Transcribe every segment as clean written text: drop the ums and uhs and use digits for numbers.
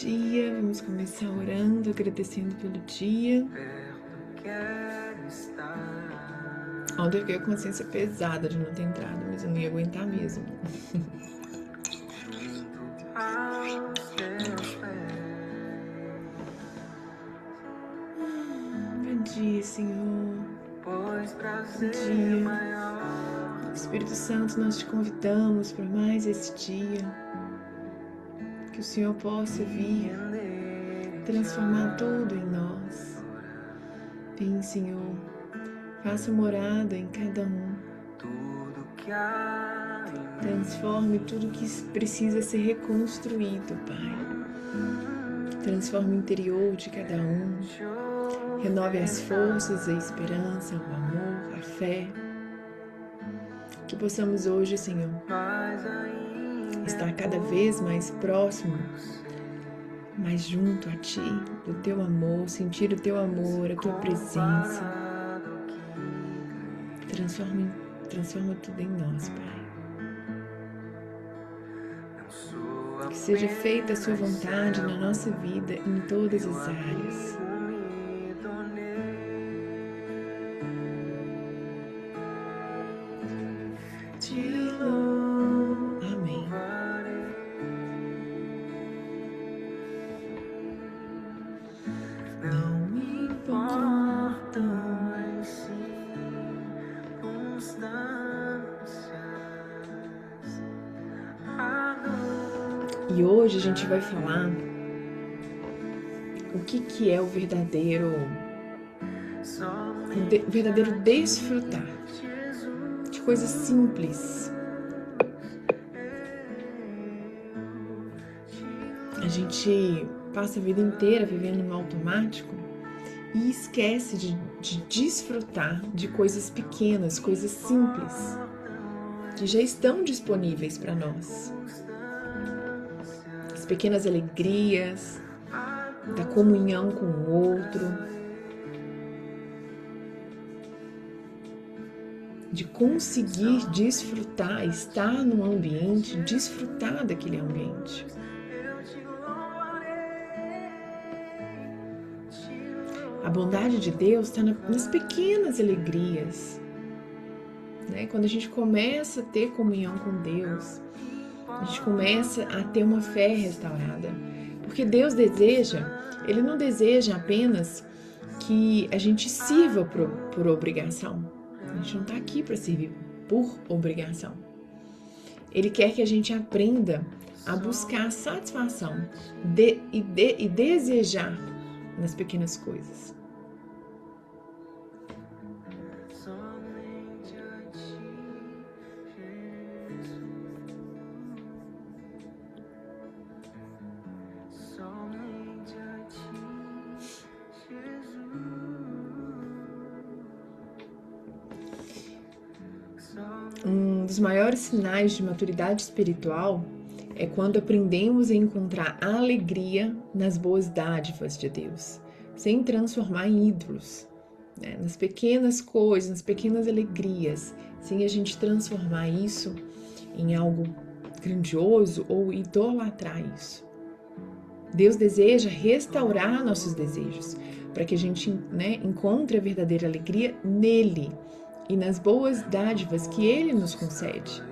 dia. Vamos começar orando, agradecendo pelo dia. Ontem eu fiquei com a consciência pesada de não ter entrado, mas eu não ia aguentar mesmo. Bom dia, Senhor. Bom dia. Espírito Santo, nós te convidamos para mais esse dia. Que o Senhor possa vir transformar tudo em nós. Vem, Senhor, faça morada em cada um. Transforme tudo que precisa ser reconstruído, Pai. Transforme o interior de cada um. Renove as forças, a esperança, o amor, a fé. Que possamos hoje, Senhor, estar cada vez mais próximo, mais junto a Ti, do Teu amor, sentir o Teu amor, a Tua presença. Transforma tudo em nós, Pai. Que seja feita a Sua vontade na nossa vida, em todas as áreas. Amém. Não importa as circunstâncias. E hoje a gente vai falar o que é o verdadeiro desfrutar de coisas simples. A gente passa a vida inteira vivendo no automático e esquece de desfrutar de coisas pequenas, coisas simples, que já estão disponíveis para nós. As pequenas alegrias, da comunhão com o outro, de conseguir desfrutar, estar num ambiente, desfrutar daquele ambiente. A bondade de Deus está nas pequenas alegrias, né? Quando a gente começa a ter comunhão com Deus, a gente começa a ter uma fé restaurada. Porque Deus Ele não deseja apenas que a gente sirva por obrigação. A gente não está aqui para servir por obrigação. Ele quer que a gente aprenda a buscar a satisfação e desejar nas pequenas coisas. Um dos maiores sinais de maturidade espiritual é quando aprendemos a encontrar a alegria nas boas dádivas de Deus, sem transformar em ídolos, né? Nas pequenas coisas, nas pequenas alegrias, sem a gente transformar isso em algo grandioso ou idolatrar isso. Deus deseja restaurar nossos desejos, para que a gente, né, encontre a verdadeira alegria nele e nas boas dádivas que Ele nos concede.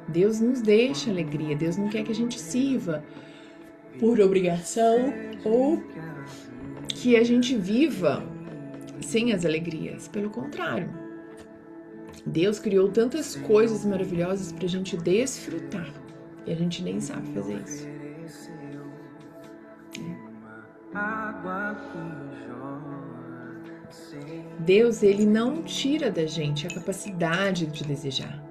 Deus nos deixa alegria, Deus não quer que a gente sirva por obrigação ou que a gente viva sem as alegrias. Pelo contrário, Deus criou tantas coisas maravilhosas para a gente desfrutar e a gente nem sabe fazer isso. Deus, Ele não tira da gente a capacidade de desejar.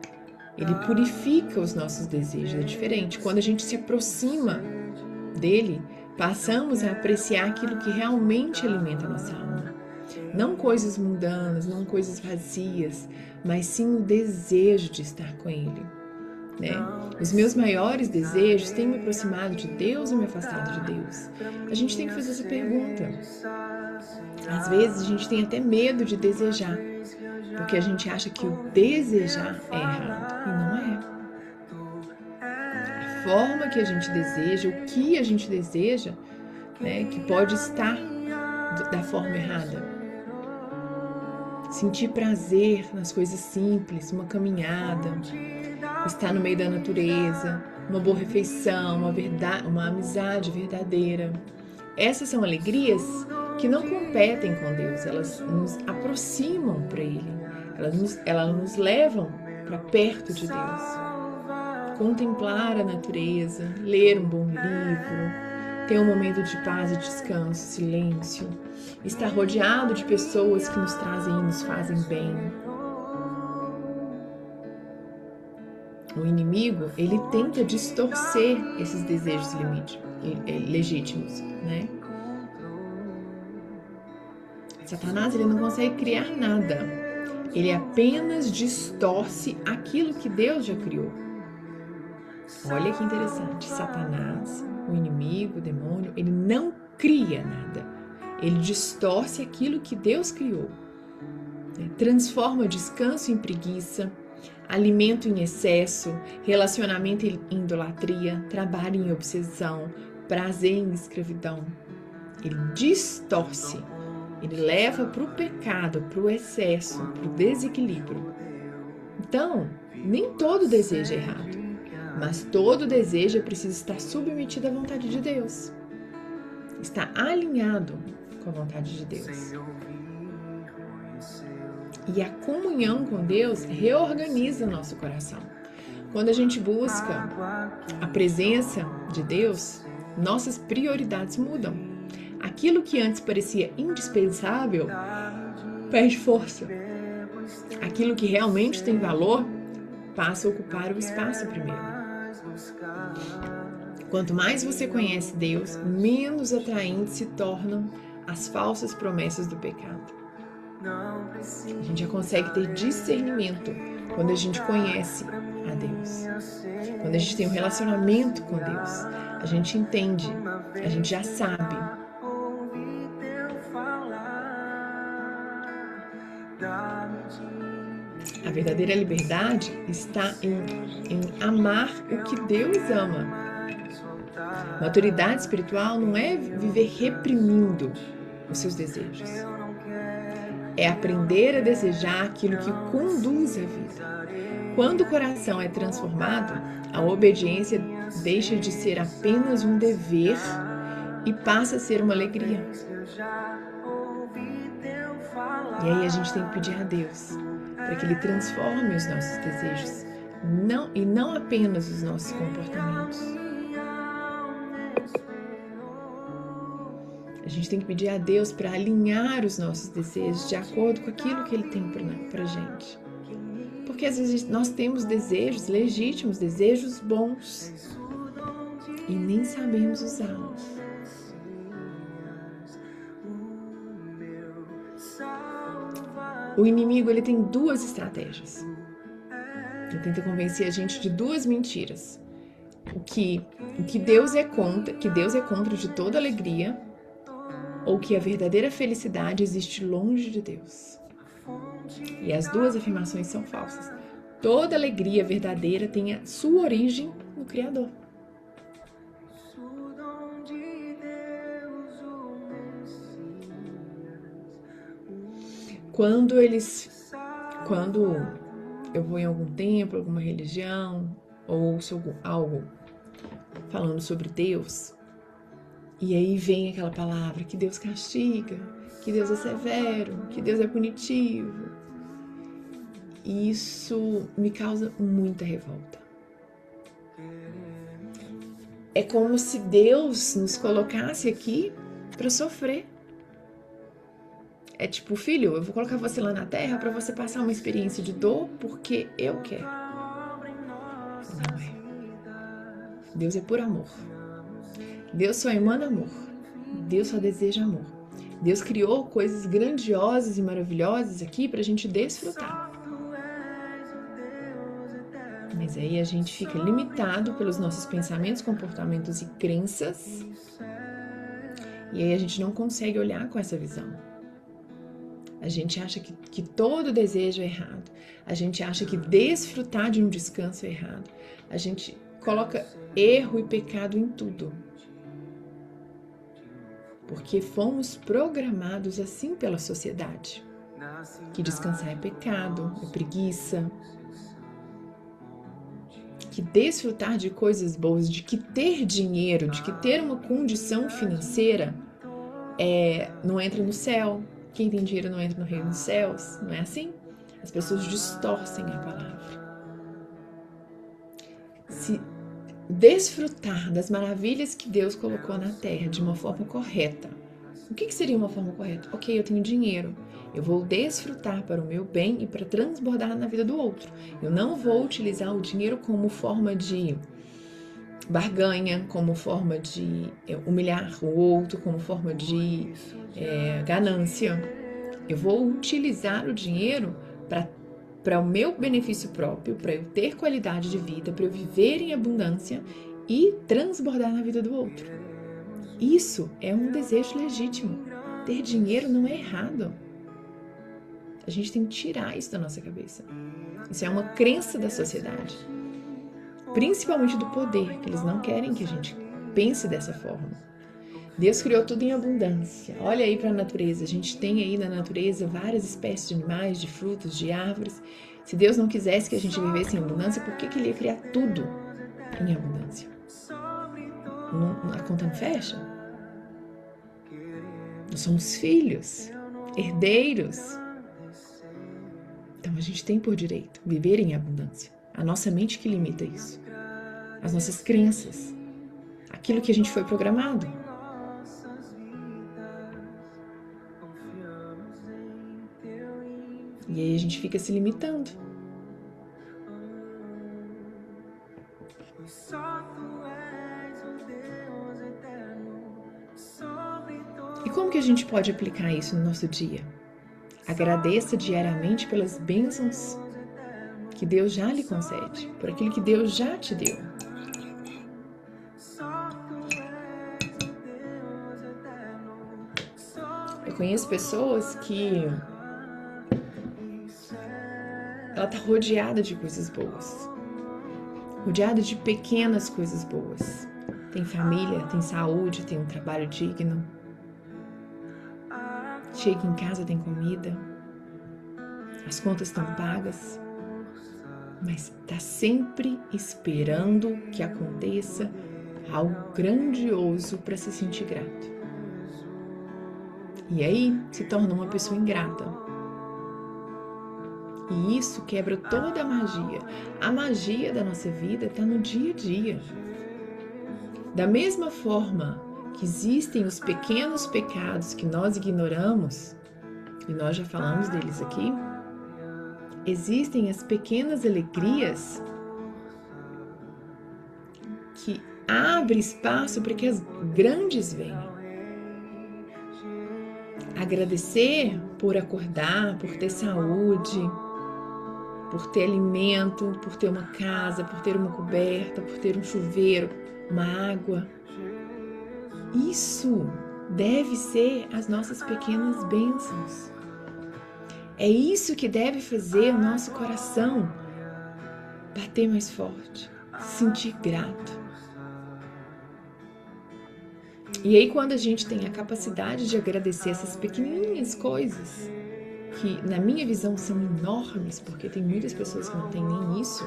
Ele purifica os nossos desejos, é diferente. Quando a gente se aproxima dele, passamos a apreciar aquilo que realmente alimenta a nossa alma. Não coisas mundanas, não coisas vazias, mas sim o desejo de estar com ele, né? Os meus maiores desejos têm me aproximado de Deus ou me afastado de Deus? A gente tem que fazer essa pergunta. Às vezes a gente tem até medo de desejar, porque a gente acha que o desejar é errado, e não é. A forma que a gente deseja, o que a gente deseja, né, que pode estar da forma errada. Sentir prazer nas coisas simples, uma caminhada, estar no meio da natureza, uma boa refeição, uma amizade verdadeira. Essas são alegrias que não competem com Deus, elas nos aproximam para Ele, elas nos levam para perto de Deus. Contemplar a natureza, ler um bom livro, ter um momento de paz e descanso, silêncio, estar rodeado de pessoas que nos trazem e nos fazem bem. O inimigo, ele tenta distorcer esses desejos legítimos, né? Satanás, ele não consegue criar nada. Ele apenas distorce aquilo que Deus já criou. Olha que interessante. Satanás, o inimigo, o demônio, ele não cria nada. Ele distorce aquilo que Deus criou. Transforma descanso em preguiça, alimento em excesso, relacionamento em idolatria, trabalho em obsessão, prazer em escravidão. Ele distorce, ele leva para o pecado, para o excesso, para o desequilíbrio. Então, nem todo desejo é errado, mas todo desejo precisa estar submetido à vontade de Deus. Está alinhado com a vontade de Deus. E a comunhão com Deus reorganiza o nosso coração. Quando a gente busca a presença de Deus, nossas prioridades mudam. Aquilo que antes parecia indispensável perde força. Aquilo que realmente tem valor passa a ocupar o espaço primeiro. Quanto mais você conhece Deus, menos atraentes se tornam as falsas promessas do pecado. A gente já consegue ter discernimento quando a gente conhece a Deus. Quando a gente tem um relacionamento com Deus, a gente entende, a gente já sabe. A verdadeira liberdade está em amar o que Deus ama. Maturidade espiritual não é viver reprimindo os seus desejos. É aprender a desejar aquilo que conduz à vida. Quando o coração é transformado, a obediência deixa de ser apenas um dever e passa a ser uma alegria. E aí a gente tem que pedir a Deus para que Ele transforme os nossos desejos, e não apenas os nossos comportamentos. A gente tem que pedir a Deus para alinhar os nossos desejos de acordo com aquilo que Ele tem para a gente. Porque às vezes nós temos desejos legítimos, desejos bons, e nem sabemos usá-los. O inimigo, ele tem duas estratégias. Ele tenta convencer a gente de duas mentiras. O que Deus é contra de toda alegria, ou que a verdadeira felicidade existe longe de Deus. E as duas afirmações são falsas. Toda alegria verdadeira tem a sua origem no Criador. Quando eu vou em algum templo, alguma religião, ou ouço algo falando sobre Deus, e aí vem aquela palavra que Deus castiga, que Deus é severo, que Deus é punitivo, isso me causa muita revolta. É como se Deus nos colocasse aqui para sofrer. É tipo, filho, eu vou colocar você lá na terra para você passar uma experiência de dor porque eu quero. Não é. Deus é por amor. Deus só emana amor. Deus só deseja amor. Deus criou coisas grandiosas e maravilhosas aqui para a gente desfrutar. Mas aí a gente fica limitado pelos nossos pensamentos, comportamentos e crenças. E aí a gente não consegue olhar com essa visão. A gente acha que todo desejo é errado. A gente acha que desfrutar de um descanso é errado. A gente coloca erro e pecado em tudo. Porque fomos programados assim pela sociedade. Que descansar é pecado, é preguiça. Que desfrutar de coisas boas, de que ter dinheiro, de que ter uma condição financeira não entra no céu. Quem tem dinheiro não entra no reino dos céus. Não é assim? As pessoas distorcem a palavra. Se desfrutar das maravilhas que Deus colocou na terra de uma forma correta. O que seria uma forma correta? Ok, eu tenho dinheiro. Eu vou desfrutar para o meu bem e para transbordar na vida do outro. Eu não vou utilizar o dinheiro como forma de barganha, como forma de humilhar o outro, como forma de ganância. Eu vou utilizar o dinheiro para o meu benefício próprio, para eu ter qualidade de vida, para eu viver em abundância e transbordar na vida do outro. Isso é um desejo legítimo. Ter dinheiro não é errado. A gente tem que tirar isso da nossa cabeça. Isso é uma crença da sociedade. Principalmente do poder, que eles não querem que a gente pense dessa forma. Deus criou tudo em abundância. Olha aí para a natureza. A gente tem aí na natureza várias espécies de animais, de frutos, de árvores. Se Deus não quisesse que a gente vivesse em abundância, por que Ele ia criar tudo em abundância? A conta não fecha? Nós somos filhos, herdeiros. Então a gente tem por direito viver em abundância. A nossa mente que limita isso. As nossas crenças. Aquilo que a gente foi programado. E aí a gente fica se limitando. E como que a gente pode aplicar isso no nosso dia? Agradeça diariamente pelas bênçãos que Deus já lhe concede, por aquilo que Deus já te deu. Eu conheço pessoas que ela está rodeada de coisas boas, rodeada de pequenas coisas boas. Tem família, tem saúde, tem um trabalho digno. Chega em casa, tem comida, as contas estão pagas, mas está sempre esperando que aconteça algo grandioso para se sentir grato. E aí se torna uma pessoa ingrata. E isso quebra toda a magia. A magia da nossa vida está no dia a dia. Da mesma forma que existem os pequenos pecados que nós ignoramos, e nós já falamos deles aqui, existem as pequenas alegrias que abrem espaço para que as grandes venham. Agradecer por acordar, por ter saúde, por ter alimento, por ter uma casa, por ter uma coberta, por ter um chuveiro, uma água. Isso deve ser as nossas pequenas bênçãos. É isso que deve fazer o nosso coração bater mais forte, se sentir grato. E aí, quando a gente tem a capacidade de agradecer essas pequenininhas coisas, que na minha visão são enormes, porque tem muitas pessoas que não têm nem isso,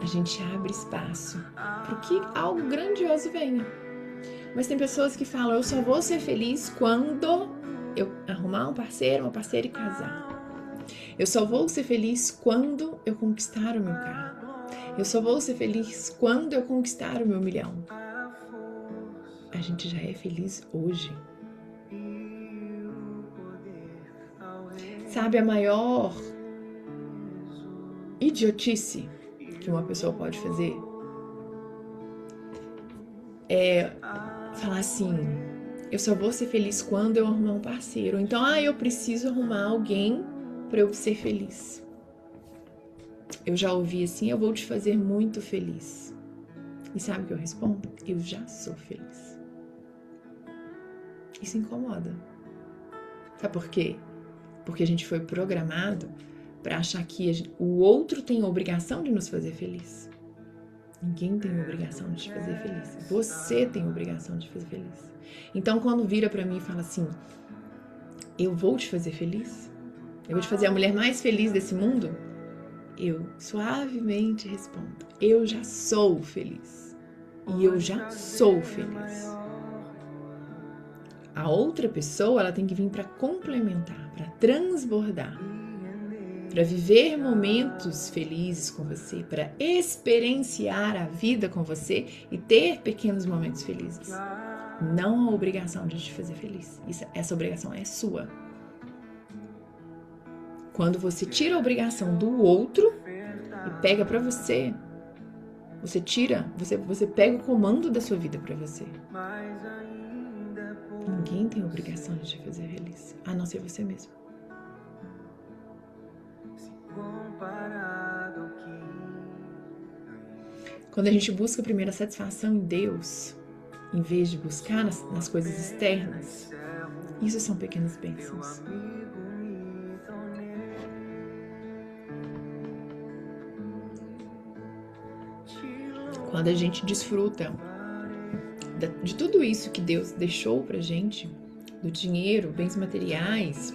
a gente abre espaço para que algo grandioso venha. Mas tem pessoas que falam, eu só vou ser feliz quando eu arrumar um parceiro, uma parceira e casar. Eu só vou ser feliz quando eu conquistar o meu carro. Eu só vou ser feliz quando eu conquistar o meu 1 milhão. A gente já é feliz hoje. Sabe a maior idiotice que uma pessoa pode fazer? É falar assim, eu só vou ser feliz quando eu arrumar um parceiro. Então, eu preciso arrumar alguém para eu ser feliz. Eu já ouvi assim, eu vou te fazer muito feliz. E sabe o que eu respondo? Eu já sou feliz. Isso incomoda. Sabe por quê? Porque a gente foi programado para achar que o outro tem a obrigação de nos fazer feliz. Ninguém tem obrigação de te fazer feliz. Você tem obrigação de te fazer feliz. Então, quando vira pra mim e fala assim, eu vou te fazer feliz? Eu vou te fazer a mulher mais feliz desse mundo? Eu suavemente respondo, eu já sou feliz. E eu já sou feliz. A outra pessoa, ela tem que vir para complementar, para transbordar, para viver momentos felizes com você, para experienciar a vida com você e ter pequenos momentos felizes. Não a obrigação de te fazer feliz. Essa obrigação é sua. Quando você tira a obrigação do outro e pega para você, você pega o comando da sua vida para você. Ninguém tem obrigação de te fazer feliz, a não ser você mesmo. Quando a gente busca primeiro a satisfação em Deus, em vez de buscar nas coisas externas, isso são pequenas bênçãos. Quando a gente desfruta de tudo isso que Deus deixou pra gente, do dinheiro, bens materiais,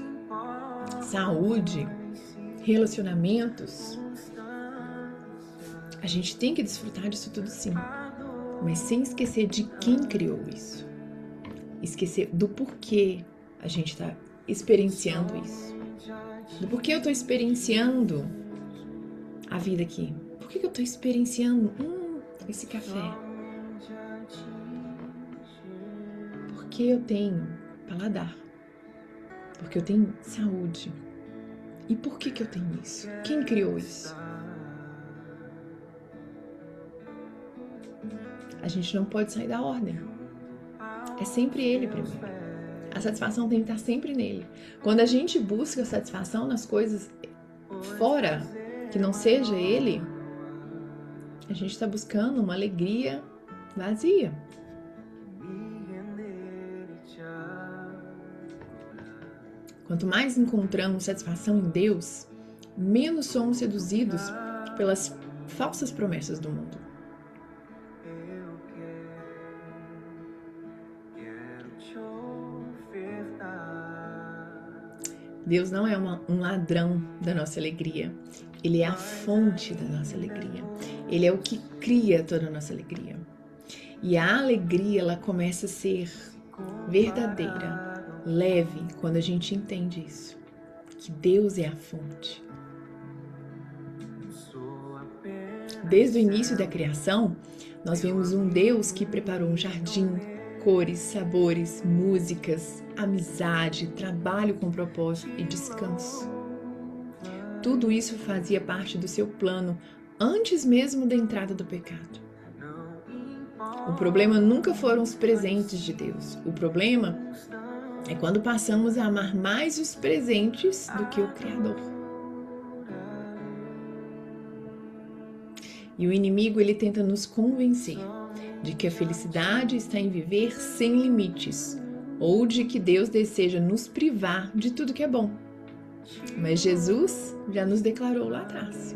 saúde, relacionamentos, a gente tem que desfrutar disso tudo sim, mas sem esquecer de quem criou isso. Esquecer do porquê a gente está experienciando isso. Do porquê eu estou experienciando a vida aqui. Por que eu estou experienciando esse café? Porque eu tenho paladar. Porque eu tenho saúde. E por que eu tenho isso? Quem criou isso? A gente não pode sair da ordem. É sempre ele primeiro. A satisfação tem que estar sempre nele. Quando a gente busca satisfação nas coisas fora, que não seja ele, a gente está buscando uma alegria vazia. Quanto mais encontramos satisfação em Deus, menos somos seduzidos pelas falsas promessas do mundo. Deus não é um ladrão da nossa alegria. Ele é a fonte da nossa alegria. Ele é o que cria toda a nossa alegria. E a alegria, ela começa a ser verdadeira, leve, quando a gente entende isso. Que Deus é a fonte. Desde o início da criação, nós vemos um Deus que preparou um jardim, cores, sabores, músicas, amizade, trabalho com propósito e descanso. Tudo isso fazia parte do seu plano antes mesmo da entrada do pecado. O problema nunca foram os presentes de Deus. O problema é quando passamos a amar mais os presentes do que o Criador. E o inimigo, ele tenta nos convencer de que a felicidade está em viver sem limites, ou de que Deus deseja nos privar de tudo que é bom. Mas Jesus já nos declarou lá atrás: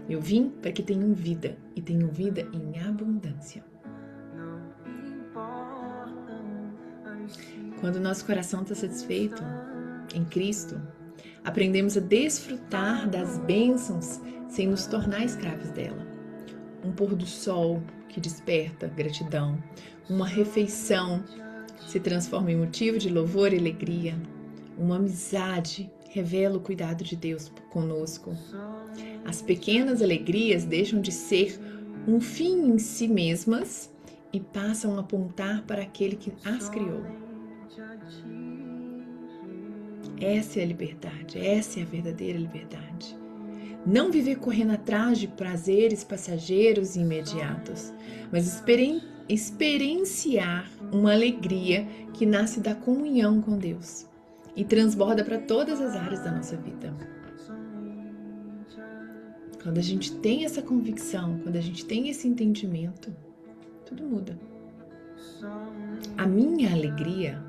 eu vim para que tenham vida, e tenham vida em abundância. Quando nosso coração está satisfeito em Cristo, aprendemos a desfrutar das bênçãos sem nos tornar escravos dela. Um pôr do sol que desperta gratidão, uma refeição se transforma em motivo de louvor e alegria, uma amizade revela o cuidado de Deus conosco. As pequenas alegrias deixam de ser um fim em si mesmas e passam a apontar para aquele que as criou. Essa é a liberdade, essa é a verdadeira liberdade. Não viver correndo atrás de prazeres passageiros e imediatos, mas experienciar uma alegria que nasce da comunhão com Deus e transborda para todas as áreas da nossa vida. Quando a gente tem essa convicção, quando a gente tem esse entendimento, tudo muda. A minha alegria,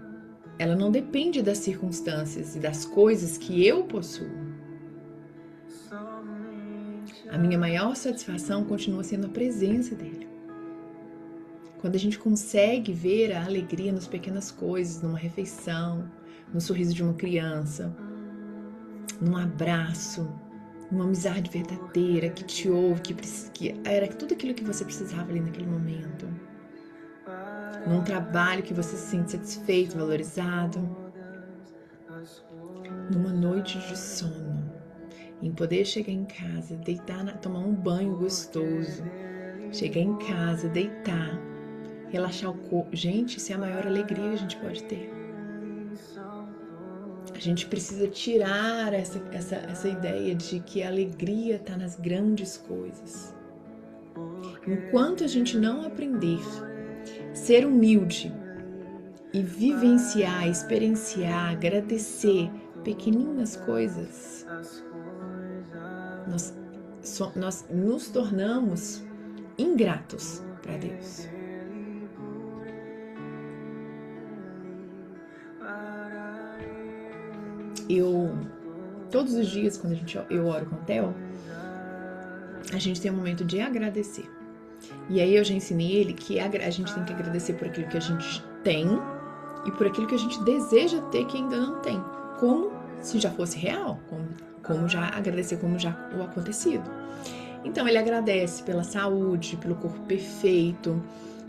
ela não depende das circunstâncias e das coisas que eu possuo. A minha maior satisfação continua sendo a presença dele. Quando a gente consegue ver a alegria nas pequenas coisas, numa refeição, no sorriso de uma criança, num abraço, numa amizade verdadeira que te ouve, que era tudo aquilo que você precisava ali naquele momento, num trabalho que você se sente satisfeito, valorizado, numa noite de sono, em poder chegar em casa, deitar, tomar um banho gostoso, chegar em casa, deitar, relaxar o corpo. Gente, isso é a maior alegria que a gente pode ter. A gente precisa tirar essa ideia de que a alegria está nas grandes coisas. Enquanto a gente não aprender a ser humilde e vivenciar, experienciar, agradecer pequeninas coisas, nós nos tornamos ingratos para Deus. Todos os dias, quando eu oro com o Theo, a gente tem um momento de agradecer. E aí eu já ensinei ele que a gente tem que agradecer por aquilo que a gente tem e por aquilo que a gente deseja ter que ainda não tem. Como se já fosse real, como já agradecer como já o acontecido. Então ele agradece pela saúde, pelo corpo perfeito.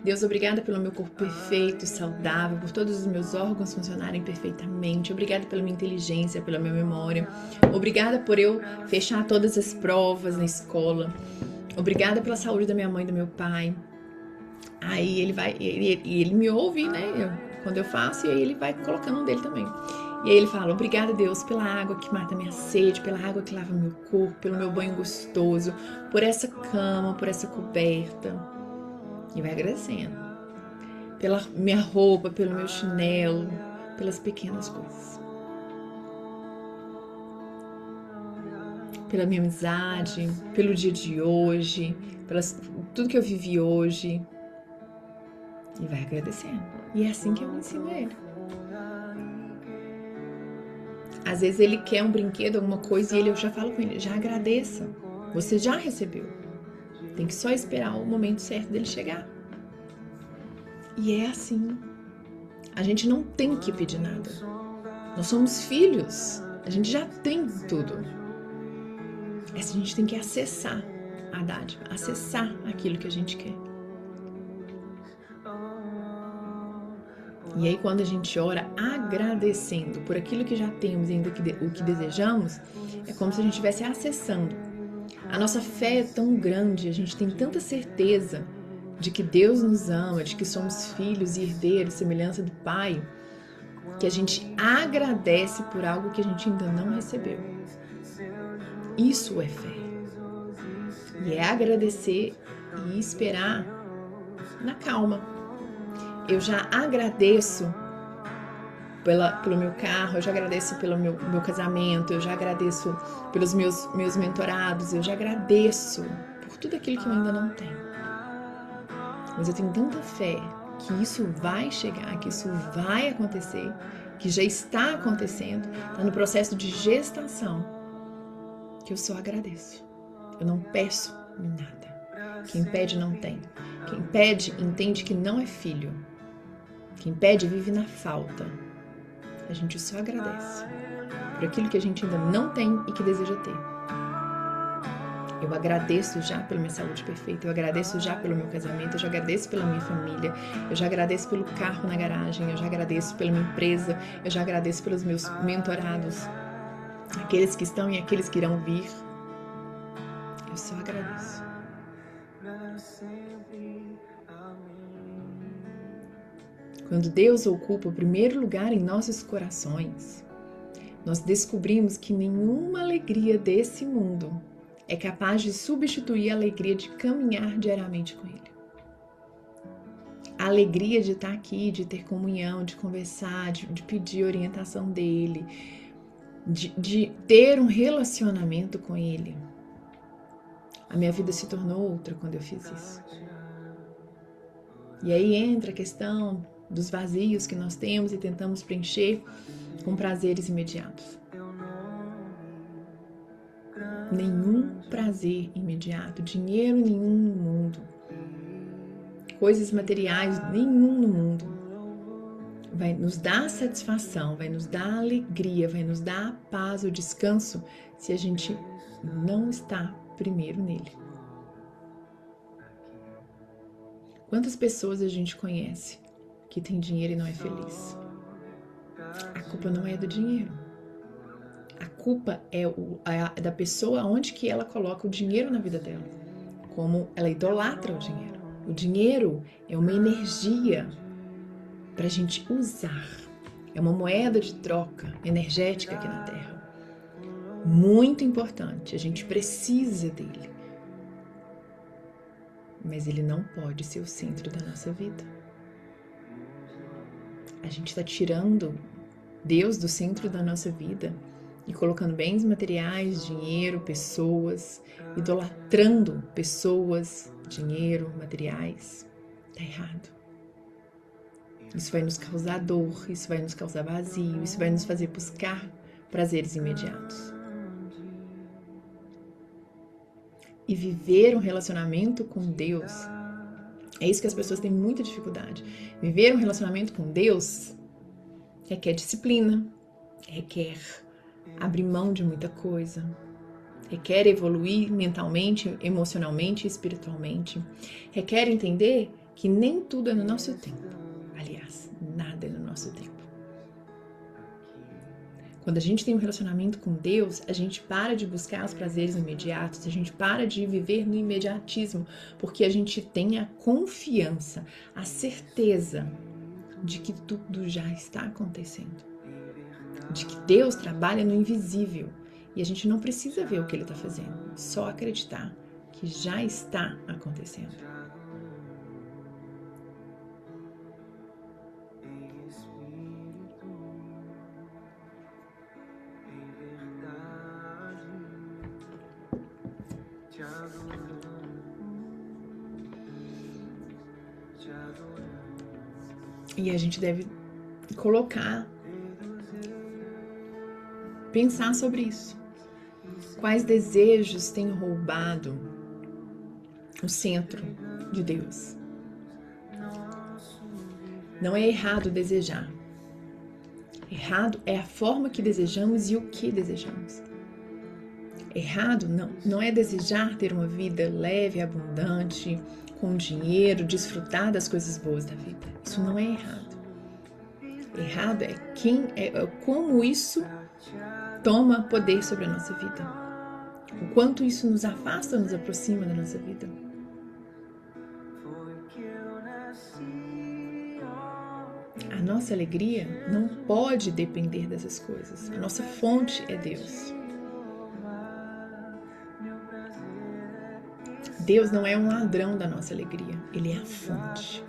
Deus, obrigada pelo meu corpo perfeito, saudável, por todos os meus órgãos funcionarem perfeitamente. Obrigada pela minha inteligência, pela minha memória. Obrigada por eu fechar todas as provas na escola. Obrigada pela saúde da minha mãe e do meu pai. Aí ele me ouve, né? Quando eu faço, e aí ele vai colocando um dele também. E aí ele fala, obrigada, Deus, pela água que mata minha sede, pela água que lava meu corpo, pelo meu banho gostoso, por essa cama, por essa coberta. E vai agradecendo. Pela minha roupa, pelo meu chinelo, pelas pequenas coisas. Pela minha amizade, pelo dia de hoje, tudo que eu vivi hoje. E vai agradecendo. E é assim que eu ensino ele. Às vezes ele quer um brinquedo, alguma coisa, e eu já falo com ele, já agradeça. Você já recebeu. Tem que só esperar o momento certo dele chegar. E é assim. A gente não tem que pedir nada. Nós somos filhos. A gente já tem tudo. A gente tem que acessar a dádiva, acessar aquilo que a gente quer. E aí quando a gente ora agradecendo por aquilo que já temos e ainda o que desejamos, é como se a gente estivesse acessando. A nossa fé é tão grande, a gente tem tanta certeza de que Deus nos ama, de que somos filhos e herdeiros, semelhança do Pai, que a gente agradece por algo que a gente ainda não recebeu. Isso é fé. E é agradecer e esperar na calma. Eu já agradeço pelo meu carro, eu já agradeço pelo meu casamento, eu já agradeço pelos meus mentorados, eu já agradeço por tudo aquilo que eu ainda não tenho. Mas eu tenho tanta fé que isso vai chegar, que isso vai acontecer, que já está acontecendo, está no processo de gestação, que eu só agradeço. Eu não peço nada. Quem pede não tem. Quem pede entende que não é filho. Quem pede vive na falta. A gente só agradece por aquilo que a gente ainda não tem e que deseja ter. Eu agradeço já pela minha saúde perfeita, eu agradeço já pelo meu casamento, eu já agradeço pela minha família, eu já agradeço pelo carro na garagem, eu já agradeço pela minha empresa, eu já agradeço pelos meus mentorados, aqueles que estão e aqueles que irão vir. Eu só agradeço. Quando Deus ocupa o primeiro lugar em nossos corações, nós descobrimos que nenhuma alegria desse mundo é capaz de substituir a alegria de caminhar diariamente com Ele. A alegria de estar aqui, de ter comunhão, de conversar, de pedir orientação dEle, de ter um relacionamento com Ele. A minha vida se tornou outra quando eu fiz isso. E aí entra a questão dos vazios que nós temos e tentamos preencher com prazeres imediatos. nenhum prazer imediato, dinheiro nenhum no mundo, coisas materiais nenhum no mundo vai nos dar satisfação, vai nos dar alegria, vai nos dar a paz, o descanso, se a gente não está primeiro nele. Quantas pessoas a gente conhece que tem dinheiro e não é feliz? A culpa não é do dinheiro. A culpa é da pessoa onde que ela coloca o dinheiro na vida dela. Como ela idolatra o dinheiro. O dinheiro é uma energia para a gente usar. É uma moeda de troca energética aqui na Terra. Muito importante. A gente precisa dele. Mas ele não pode ser o centro da nossa vida. A gente está tirando Deus do centro da nossa vida e colocando bens materiais, dinheiro, pessoas, idolatrando pessoas, dinheiro, materiais. Tá errado. Isso vai nos causar dor, isso vai nos causar vazio, isso vai nos fazer buscar prazeres imediatos. E viver um relacionamento com Deus, é isso que as pessoas têm muita dificuldade. Viver um relacionamento com Deus requer disciplina, requer abrir mão de muita coisa, requer evoluir mentalmente, emocionalmente e espiritualmente, requer entender que nem tudo é no nosso tempo. Aliás, nada é no nosso tempo. Quando a gente tem um relacionamento com Deus, a gente para de buscar os prazeres imediatos, a gente para de viver no imediatismo, porque a gente tem a confiança, a certeza de que tudo já está acontecendo, de que Deus trabalha no invisível e a gente não precisa ver o que Ele está fazendo, só acreditar que já está acontecendo. E a gente deve pensar sobre isso. Quais desejos têm roubado o centro de Deus? Não é errado desejar. Errado é a forma que desejamos e o que desejamos. Errado não é desejar ter uma vida leve, abundante, com dinheiro, desfrutar das coisas boas da vida. Isso não é errado. Errado é como isso toma poder sobre a nossa vida. O quanto isso nos afasta ou nos aproxima da nossa vida. A nossa alegria não pode depender dessas coisas. A nossa fonte é Deus. Deus não é um ladrão da nossa alegria, Ele é a fonte.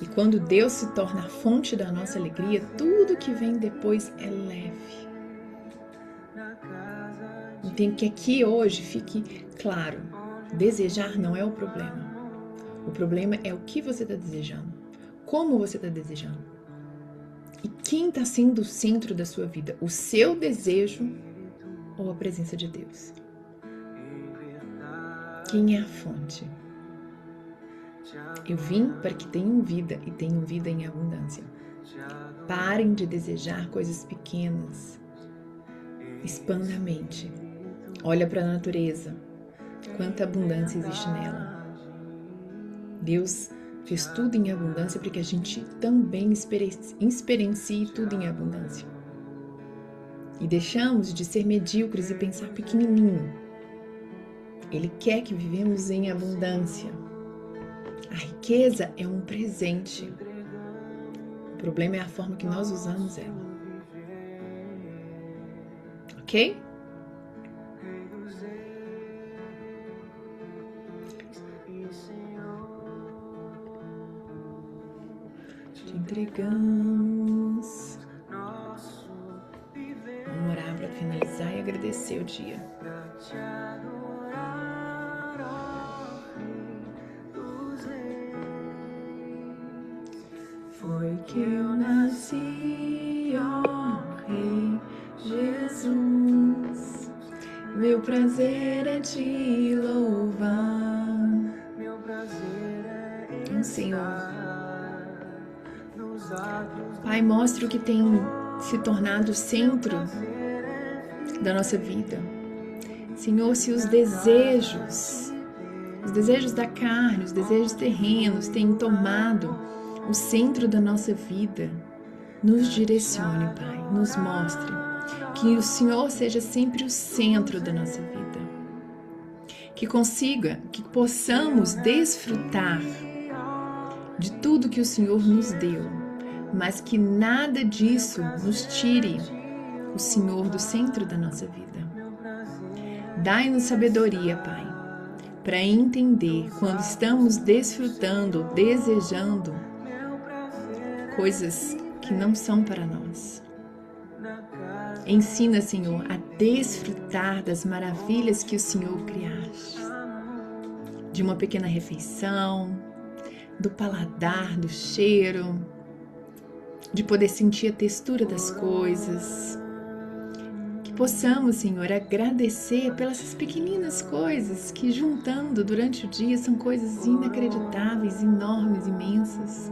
E quando Deus se torna a fonte da nossa alegria, tudo que vem depois é leve. Tem que aqui hoje fique claro, desejar não é o problema. O problema é o que você está desejando, como você está desejando. E quem está sendo o centro da sua vida, o seu desejo ou a presença de Deus? Quem é a fonte? Eu vim para que tenham vida e tenham vida em abundância. Parem de desejar coisas pequenas. Expanda a mente. Olha para a natureza. Quanta abundância existe nela. Deus fez tudo em abundância para que a gente também experiencie tudo em abundância. E deixamos de ser medíocres e pensar pequenininho. Ele quer que vivemos em abundância. A riqueza é um presente. O problema é a forma que nós usamos ela. Ok? Te entregamos. Vamos orar para finalizar e agradecer o dia. Foi que eu nasci, ó Rei Jesus, Meu prazer é te louvar. Senhor, Pai, mostra o que tem se tornado o centro da nossa vida. Senhor, se os desejos da carne, os desejos terrenos têm tomado o centro da nossa vida, nos direcione, Pai, nos mostre que o Senhor seja sempre o centro da nossa vida, que possamos desfrutar de tudo que o Senhor nos deu, mas que nada disso nos tire o Senhor do centro da nossa vida. Dai-nos sabedoria, Pai, para entender quando estamos desfrutando, desejando coisas que não são para nós. Ensina, Senhor, a desfrutar das maravilhas que o Senhor criaste, de uma pequena refeição, do paladar, do cheiro, de poder sentir a textura das coisas. Que possamos, Senhor, agradecer pelas pequeninas coisas que, juntando durante o dia, são coisas inacreditáveis, enormes, imensas.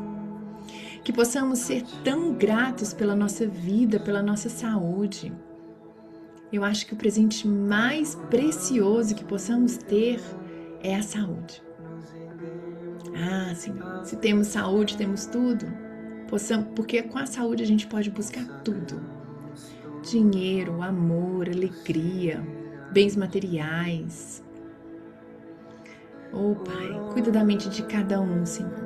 Que possamos ser tão gratos pela nossa vida, pela nossa saúde. Eu acho que o presente mais precioso que possamos ter é a saúde. Ah, Senhor, se temos saúde, temos tudo. Porque com a saúde a gente pode buscar tudo. Dinheiro, amor, alegria, bens materiais. Oh, Pai, cuida da mente de cada um, Senhor.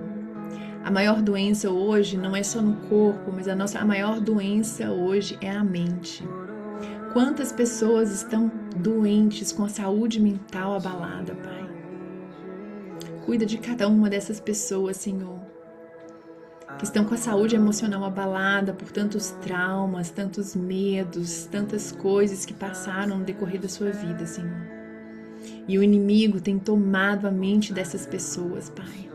A maior doença hoje não é só no corpo, mas a maior doença hoje é a mente. Quantas pessoas estão doentes, com a saúde mental abalada, Pai? Cuida de cada uma dessas pessoas, Senhor, que estão com a saúde emocional abalada por tantos traumas, tantos medos, tantas coisas que passaram no decorrer da sua vida, Senhor. E o inimigo tem tomado a mente dessas pessoas, Pai.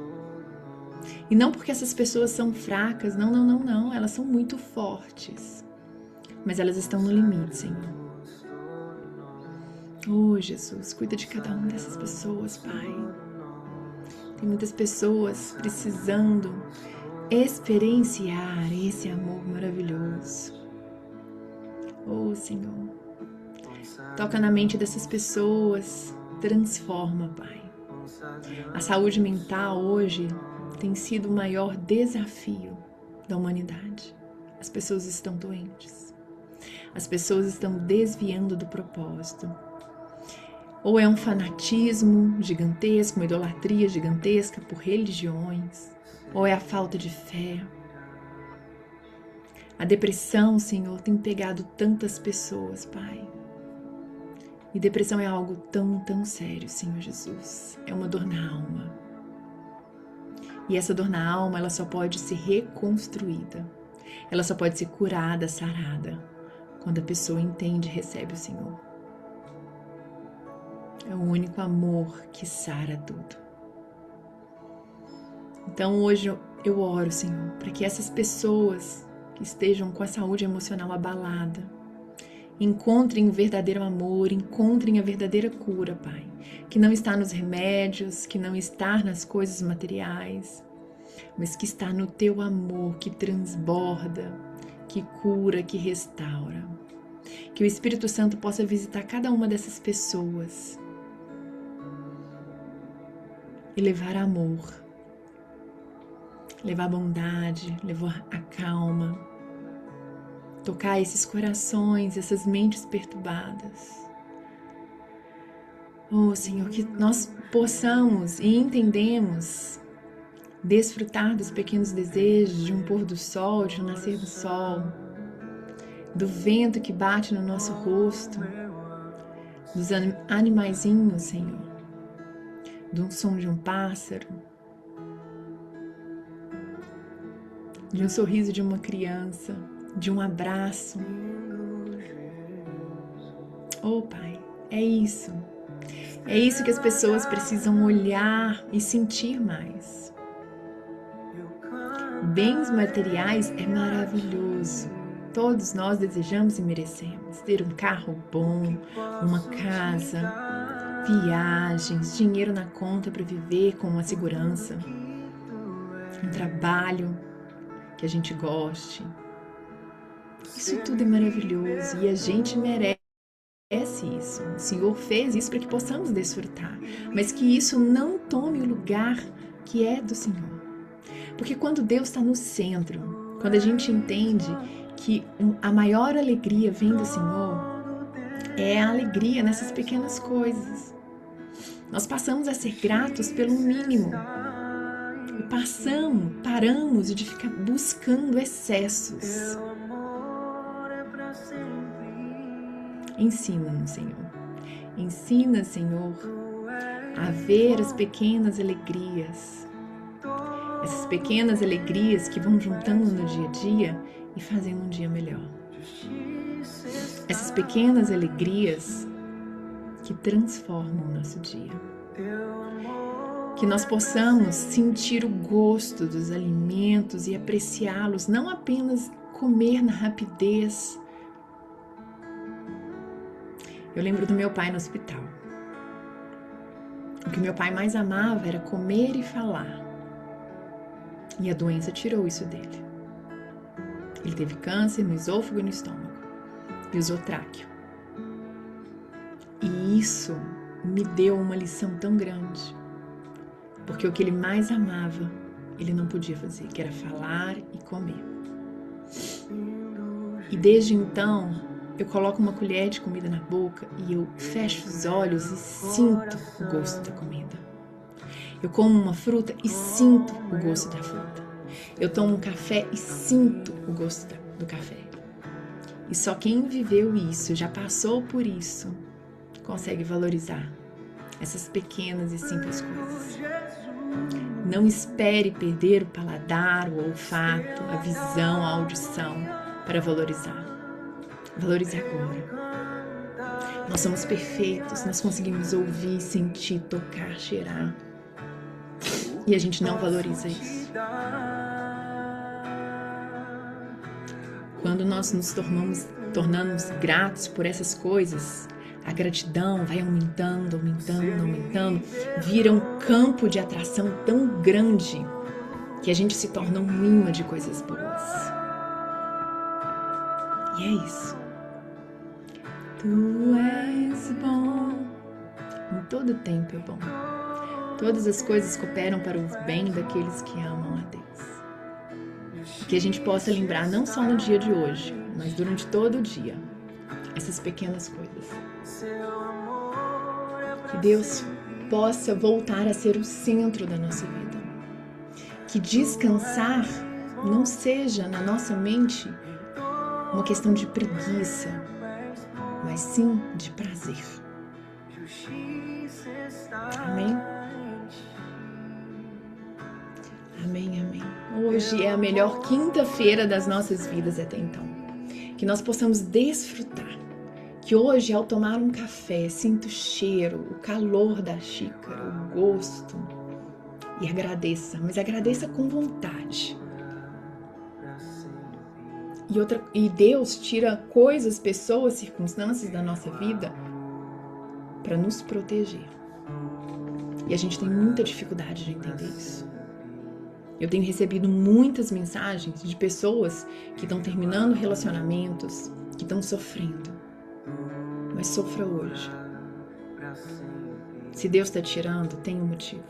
E não porque essas pessoas são fracas, não, elas são muito fortes. Mas elas estão no limite, Senhor. Oh, Jesus, cuida de cada uma dessas pessoas, Pai. Tem muitas pessoas precisando experienciar esse amor maravilhoso. Oh, Senhor, toca na mente dessas pessoas, transforma, Pai. A saúde mental hoje tem sido o maior desafio da humanidade. As pessoas estão doentes. As pessoas estão desviando do propósito. Ou é um fanatismo gigantesco, uma idolatria gigantesca por religiões, ou é a falta de fé. A depressão, Senhor, tem pegado tantas pessoas, Pai. E depressão é algo tão sério, Senhor Jesus. É uma dor na alma. E essa dor na alma, ela só pode ser reconstruída. Ela só pode ser curada, sarada, quando a pessoa entende e recebe o Senhor. É o único amor que sara tudo. Então hoje eu oro, Senhor, para que essas pessoas que estejam com a saúde emocional abalada encontrem o verdadeiro amor, encontrem a verdadeira cura, Pai. Que não está nos remédios, que não está nas coisas materiais, mas que está no Teu amor que transborda, que cura, que restaura. Que o Espírito Santo possa visitar cada uma dessas pessoas e levar amor, levar bondade, levar a calma, tocar esses corações, essas mentes perturbadas. Oh, Senhor, que nós possamos e entendemos desfrutar dos pequenos desejos de um pôr do sol, de um nascer do sol, do vento que bate no nosso rosto, dos animaizinhos, Senhor, do som de um pássaro, de um sorriso de uma criança, de um abraço. Oh, Pai, é isso. É isso que as pessoas precisam olhar e sentir mais. Bens materiais é maravilhoso, Todos nós desejamos e merecemos ter um carro bom, uma casa, viagens, dinheiro na conta para viver com uma segurança, um trabalho que a gente goste. Isso tudo é maravilhoso e a gente merece isso. O Senhor fez isso para que possamos desfrutar, mas que isso não tome o lugar que é do Senhor. Porque quando Deus está no centro, quando a gente entende que a maior alegria vem do Senhor, é a alegria nessas pequenas coisas. Nós passamos a ser gratos pelo mínimo. E paramos de ficar buscando excessos. Ensina-nos, Senhor. Ensina, Senhor, a ver as pequenas alegrias. Essas pequenas alegrias que vão juntando no dia a dia e fazendo um dia melhor. Essas pequenas alegrias que transformam o nosso dia. Que nós possamos sentir o gosto dos alimentos e apreciá-los, não apenas comer na rapidez. Eu lembro do meu pai no hospital. O que meu pai mais amava era comer e falar. E a doença tirou isso dele. Ele teve câncer no esôfago e no estômago. E usou tráqueo. E isso me deu uma lição tão grande. Porque o que ele mais amava, ele não podia fazer, que era falar e comer. E desde então, eu coloco uma colher de comida na boca e eu fecho os olhos e sinto o gosto da comida. Eu como uma fruta e sinto o gosto da fruta. Eu tomo um café e sinto o gosto do café. E só quem viveu isso, já passou por isso, consegue valorizar essas pequenas e simples coisas. Não espere perder o paladar, o olfato, a visão, a audição para valorizar. Valorize agora. Nós somos perfeitos, nós conseguimos ouvir, sentir, tocar, cheirar. E a gente não valoriza isso. Quando nós nos tornamos gratos por essas coisas, a gratidão vai aumentando, vira um campo de atração tão grande que a gente se torna um imã de coisas boas. E é isso. Tu és bom, em todo tempo é bom. Todas as coisas cooperam para o bem daqueles que amam a Deus. Que a gente possa lembrar não só no dia de hoje, mas durante todo o dia, essas pequenas coisas. Que Deus possa voltar a ser o centro da nossa vida. Que descansar não seja na nossa mente uma questão de preguiça, mas sim de prazer. Amém? Amém, amém. Hoje é a melhor quinta-feira das nossas vidas até então. Que nós possamos desfrutar. Que hoje, ao tomar um café, sinta o cheiro, o calor da xícara, o gosto. E agradeça, mas agradeça com vontade. E Deus tira coisas, pessoas, circunstâncias da nossa vida para nos proteger. E a gente tem muita dificuldade de entender isso. Eu tenho recebido muitas mensagens de pessoas que estão terminando relacionamentos, que estão sofrendo. Mas sofra hoje. Se Deus está tirando, tem um motivo.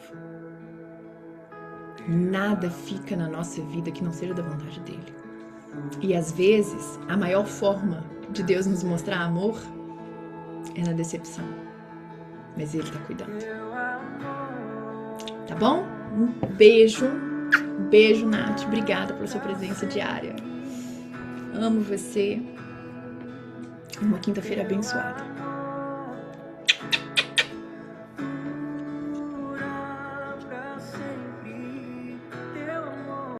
Nada fica na nossa vida que não seja da vontade dele. E às vezes, a maior forma de Deus nos mostrar amor é na decepção. Mas ele está cuidando. Tá bom? Um beijo. Um beijo, Nath. Obrigada pela sua presença diária. Amo você. Uma quinta-feira abençoada.